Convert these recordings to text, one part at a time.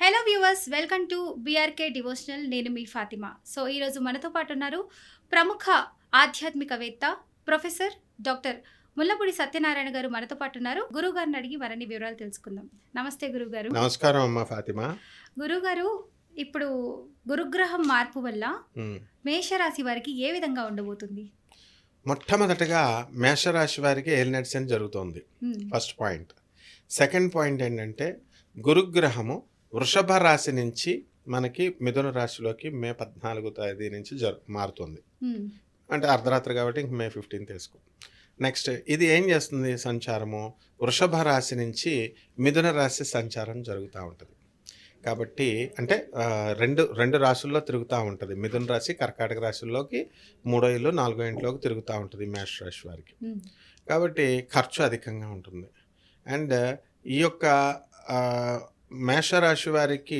Hello viewers, welcome to BRK devotional. నేను మీ Fatima. So ఈరోజు మనతో పాటు ఉన్నారు ప్రముఖ ఆధ్యాత్మికవేత్త ప్రొఫెసర్ డాక్టర్ ముల్లపూడి సత్యనారాయణ గారు మనతో పాటు ఉన్నారు. గురువు గారిని అడిగి మరిన్ని వివరాలు తెలుసుకుందాం. నమస్తే గురువు గారు. నమస్కారం అమ్మ ఫాతిమా. గురువు గారు, ఇప్పుడు గురుగ్రహం మార్పు వల్ల మేషరాశి వారికి ఏ విధంగా ఉండబోతుంది? మొట్టమొదటగా మేషరాశి వారికి ఏలినాటి శని జరుగుతోంది. First point. సెకండ్ పాయింట్ ఏంటంటే గురుగ్రహము వృషభ రాశి నుంచి మనకి మిథున రాశిలోకి మే 14వ తేదీ నుంచి మారుతుంది. అంటే అర్ధరాత్రి కాబట్టి ఇంక మే 15 వేసుకో. నెక్స్ట్ ఇది ఏం చేస్తుంది? సంచారము వృషభ రాశి నుంచి మిథున రాశి సంచారం జరుగుతూ ఉంటుంది. కాబట్టి అంటే రెండు రాశుల్లో తిరుగుతూ ఉంటుంది. మిథున రాశి కర్కాటక రాశుల్లోకి 3వ ఇల్లు 4వ ఇంట్లోకి తిరుగుతూ ఉంటుంది మేష రాశి వారికి. కాబట్టి ఖర్చు అధికంగా ఉంటుంది. అండ్ ఈ యొక్క మేషరాశి వారికి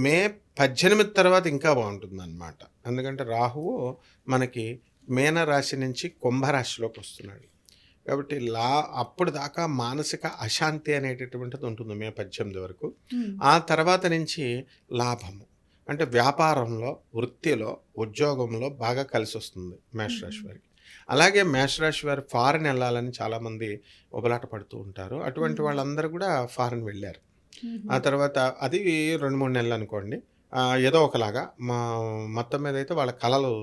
మే 18 తర్వాత ఇంకా బాగుంటుంది అన్నమాట. ఎందుకంటే రాహువు మనకి మీనరాశి నుంచి కుంభరాశిలోకి వస్తున్నాడు. కాబట్టి అప్పుడు దాకా మానసిక అశాంతి అనేటటువంటిది ఉంటుంది మే 18 వరకు. ఆ తర్వాత నుంచి లాభము అంటే వ్యాపారంలో, వృత్తిలో, ఉద్యోగంలో బాగా కలిసి వస్తుంది మేషరాశి వారికి. అలాగే మేషరాశి వారు ఫారిన్ వెళ్ళాలని చాలామంది ఉబలాట పడుతూ ఉంటారు. అటువంటి వాళ్ళందరూ కూడా ఫారిన్ వెళ్ళారు. ఆ తర్వాత అది 2-3 నెలలు అనుకోండి, ఏదో ఒకలాగా మొత్తం మీద అయితే వాళ్ళ కళలు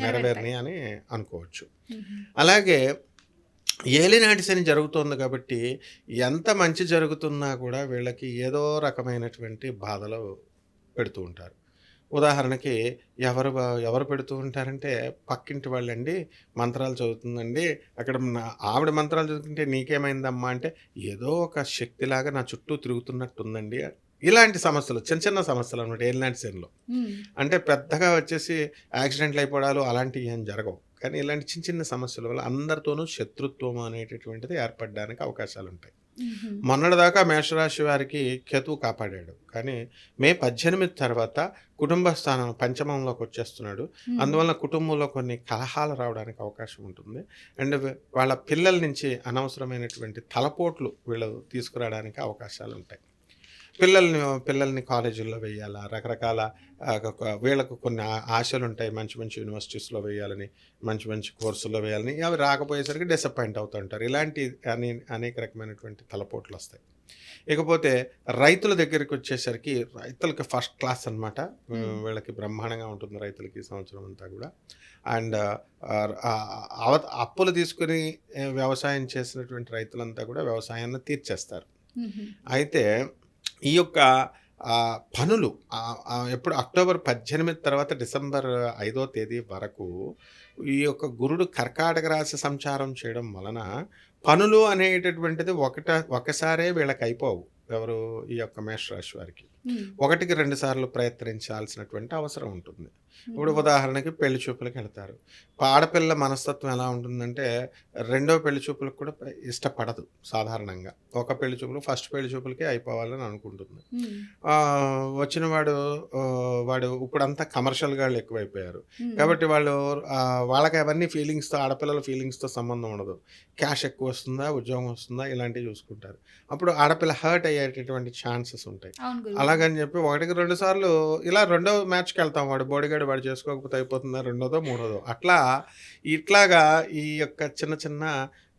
నెరవేరినాయి అని అనుకోవచ్చు. అలాగే ఏలినాటి శని జరుగుతోంది కాబట్టి ఎంత మంచి జరుగుతున్నా కూడా వీళ్ళకి ఏదో రకమైనటువంటి బాధలు పెడుతూ ఉంటారు. ఉదాహరణకి ఎవరు పెడుతూ ఉంటారంటే పక్కింటి వాళ్ళండి మంత్రాలు చదువుతుందండి, అక్కడ ఆవిడ మంత్రాలు చదువుతుంటే నీకేమైందమ్మా అంటే ఏదో ఒక శక్తిలాగా నా చుట్టూ తిరుగుతున్నట్టుందండి. ఇలాంటి సమస్యలు చిన్న చిన్న సమస్యలు అనమాట ఏలినాటి శనిలో. అంటే పెద్దగా వచ్చేసి యాక్సిడెంట్లు అయిపోవడాలు అలాంటివి ఏం జరగవు. కానీ ఇలాంటి చిన్న చిన్న సమస్యల వల్ల అందరితోనూ శత్రుత్వం అనేటటువంటిది ఏర్పడడానికి అవకాశాలు ఉంటాయి. మొన్నటిదాకా మేషరాశి వారికి కేతువు కాపాడాడు. కానీ మే 18 తర్వాత కుటుంబ స్థానం పంచమంలోకి వచ్చేస్తున్నాడు. అందువలన కుటుంబంలో కొన్ని కలహాలు రావడానికి అవకాశం ఉంటుంది. అండ్ వాళ్ళ పిల్లల నుంచి అనవసరమైనటువంటి తలపోట్లు వీళ్ళు తీసుకురావడానికి అవకాశాలు ఉంటాయి. పిల్లల్ని కాలేజీల్లో వేయాలా, రకరకాల వీళ్ళకు కొన్ని ఆశలు ఉంటాయి. మంచి మంచి యూనివర్సిటీస్లో వేయాలని, మంచి మంచి కోర్సుల్లో వేయాలని, అవి రాకపోయేసరికి డిసప్పాయింట్ అవుతూ ఉంటారు. ఇలాంటి అనేక రకమైనటువంటి తలపోట్లు వస్తాయి. ఇకపోతే రైతుల దగ్గరికి వచ్చేసరికి రైతులకి ఫస్ట్ క్లాస్ అనమాట. వీళ్ళకి బ్రహ్మాండంగా ఉంటుంది రైతులకి సంవత్సరం అంతా కూడా. అండ్ అప్పులు తీసుకుని వ్యవసాయం చేసినటువంటి రైతులంతా కూడా వ్యవసాయాన్ని తీర్చేస్తారు. అయితే ఈ యొక్క పనులు ఎప్పుడు అక్టోబర్ 18 తర్వాత డిసెంబర్ 5వ తేదీ వరకు ఈ యొక్క గురుడు కర్కాటక రాశి సంచారం చేయడం వలన పనులు అనేటటువంటిది ఒకసారే వీళ్ళకి అయిపోవు. ఎవరు? ఈ యొక్క మేషరాశి వారికి 1-2 సార్లు ప్రయత్నించాల్సినటువంటి అవసరం ఉంటుంది. ఇప్పుడు ఉదాహరణకి పెళ్లి చూపులకు వెళ్తారు. ఆడపిల్ల మనస్తత్వం ఎలా ఉంటుందంటే రెండో పెళ్లి చూపులకు కూడా ఇష్టపడదు సాధారణంగా. ఒక పెళ్లి చూపులు ఫస్ట్ పెళ్లి చూపులకే అయిపోవాలని అనుకుంటుంది. వచ్చిన వాడు ఇప్పుడంతా కమర్షియల్ గాళ్ళు ఎక్కువైపోయారు. కాబట్టి వాళ్ళకి అవన్నీ ఫీలింగ్స్తో, ఆడపిల్లల ఫీలింగ్స్తో సంబంధం ఉండదు. క్యాష్ ఎక్కువ వస్తుందా, ఉద్యోగం వస్తుందా, ఇలాంటివి చూసుకుంటారు. అప్పుడు ఆడపిల్ల హర్ట్ అయ్యేటటువంటి ఛాన్సెస్ ఉంటాయి. అలాగని చెప్పి 1-2 సార్లు ఇలా రెండో మ్యాచ్కి వెళ్తాం. వాడు చేసుకోకపోతే అయిపోతుందా, రెండోదో మూడోదో ఇట్లాగా ఈ యొక్క చిన్న చిన్న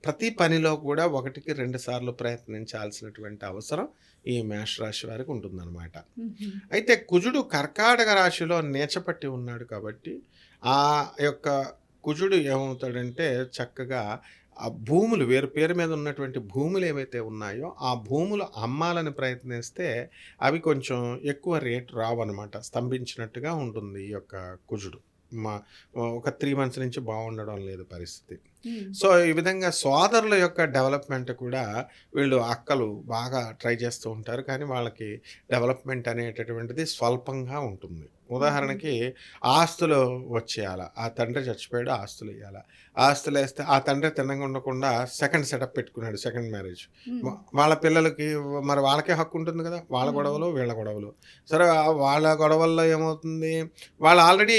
ప్రతి పనిలో కూడా 1-2 సార్లు ప్రయత్నించాల్సినటువంటి అవసరం ఈ మేషరాశి వారికి ఉంటుందన్నమాట. అయితే కుజుడు కర్కాటక రాశిలో నీచపట్టి ఉన్నాడు కాబట్టి ఆ యొక్క కుజుడు ఏమవుతాడంటే చక్కగా ఆ భూములు పేరు మీద ఉన్నటువంటి భూములు ఏవైతే ఉన్నాయో ఆ భూములు అమ్మాలని ప్రయత్నిస్తే అవి కొంచెం ఎక్కువ రేటు రావన్నమాట. స్తంభించినట్టుగా ఉంటుంది ఈ యొక్క కుజుడు. ఒక 3 మంత్స్ నుంచి బాగుండడం లేదు పరిస్థితి. సో ఈ విధంగా సోదరుల యొక్క డెవలప్మెంట్ కూడా వీళ్ళు అక్కలు బాగా ట్రై చేస్తూ ఉంటారు. కానీ వాళ్ళకి డెవలప్మెంట్ అనేటటువంటిది స్వల్పంగా ఉంటుంది. ఉదాహరణకి ఆస్తులు వచ్చేయాల, ఆ తండ్రి చచ్చిపోయాడు, ఆస్తులు వేయాల. ఆస్తులు వేస్తే ఆ తండ్రి తిన్నగా ఉండకుండా సెకండ్ సెటప్ పెట్టుకున్నాడు, సెకండ్ మ్యారేజ్. వాళ్ళ పిల్లలకి మరి వాళ్ళకే హక్కు ఉంటుంది కదా, వాళ్ళ గొడవలు వీళ్ళ గొడవలు. సరే వాళ్ళ గొడవల్లో ఏమవుతుంది, వాళ్ళు ఆల్రెడీ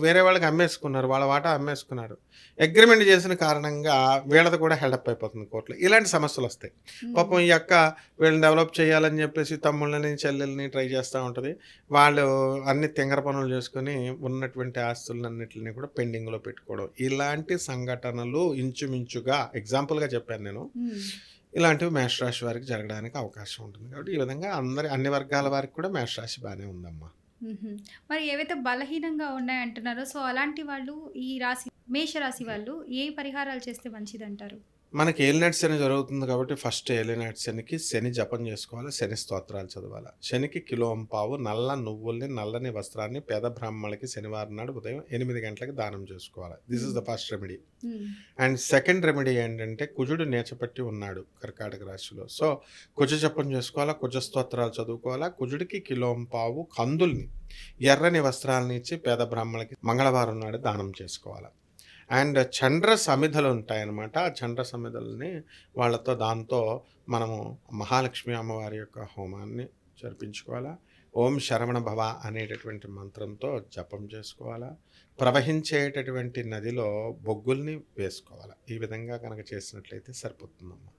వేరే వాళ్ళకి అమ్మేసుకున్నారు, వాళ్ళ వాటా అమ్మేసుకున్నారు. అగ్రిమెంట్ చేసిన కారణంగా వీళ్ళది కూడా హెల్డప్ అయిపోతుంది కోర్టులో. ఇలాంటి సమస్యలు వస్తాయి. పాపం ఈ అక్క వీళ్ళని డెవలప్ చేయాలని చెప్పేసి తమ్ముళ్ళని చెల్లెల్ని ట్రై చేస్తూ ఉంటుంది. వాళ్ళు అన్ని తింగర పనులు చేసుకొని ఉన్నటువంటి ఆస్తులన్నిటిని కూడా పెండింగ్లో పెట్టుకోవడం, ఇలాంటి సంఘటనలు ఇంచుమించుగా ఎగ్జాంపుల్గా చెప్పాను నేను. ఇలాంటివి మేషరాశి వారికి జరగడానికి అవకాశం ఉంటుంది. కాబట్టి ఈ విధంగా అన్ని వర్గాల వారికి కూడా మేషరాశి బాగానే ఉందమ్మా. మరి ఏవైతే బలహీనంగా ఉన్నాయంటున్నారో సో అలాంటి వాళ్ళు ఈ రాశి మేషరాశి వాళ్ళు ఏ పరిహారాలు చేస్తే మంచిదంటారు? మనకి ఏలినాటి శని జరుగుతుంది కాబట్టి ఫస్ట్ ఏలినాటి శనికి శని జపం చేసుకోవాలి, శని స్తోత్రాలు చదవాలి. శనికి కిలో పావు నల్ల నువ్వుల్ని, నల్లని వస్త్రాన్ని పేద బ్రాహ్మణులకి శనివారం నాడు ఉదయం 8 గంటలకు దానం చేసుకోవాలి. This is the first remedy. And second remedy ఏంటంటే కుజుడు నేచపట్టి ఉన్నాడు కర్కాటక రాశిలో. సో కుజ జపం చేసుకోవాలా, కుజ స్తోత్రాలు చదువుకోవాలా. కుజుడికి కిలో పావు కందుల్ని, ఎర్రని వస్త్రాలని ఇచ్చి పేద బ్రాహ్మణులకి మంగళవారం నాడు దానం చేసుకోవాలి. అండ్ చండ్ర సమిధలు ఉంటాయన్నమాట. ఆ చండ్ర సమిధల్ని దాంతో మనము మహాలక్ష్మి అమ్మవారి యొక్క హోమాన్ని జరిపించుకోవాలా. ఓం శరవణ భవ అనేటటువంటి మంత్రంతో జపం చేసుకోవాలా. ప్రవహించేటటువంటి నదిలో బొగ్గుల్ని వేసుకోవాలా. ఈ విధంగా కనుక చేసినట్లయితే సరిపోతుందమ్మా.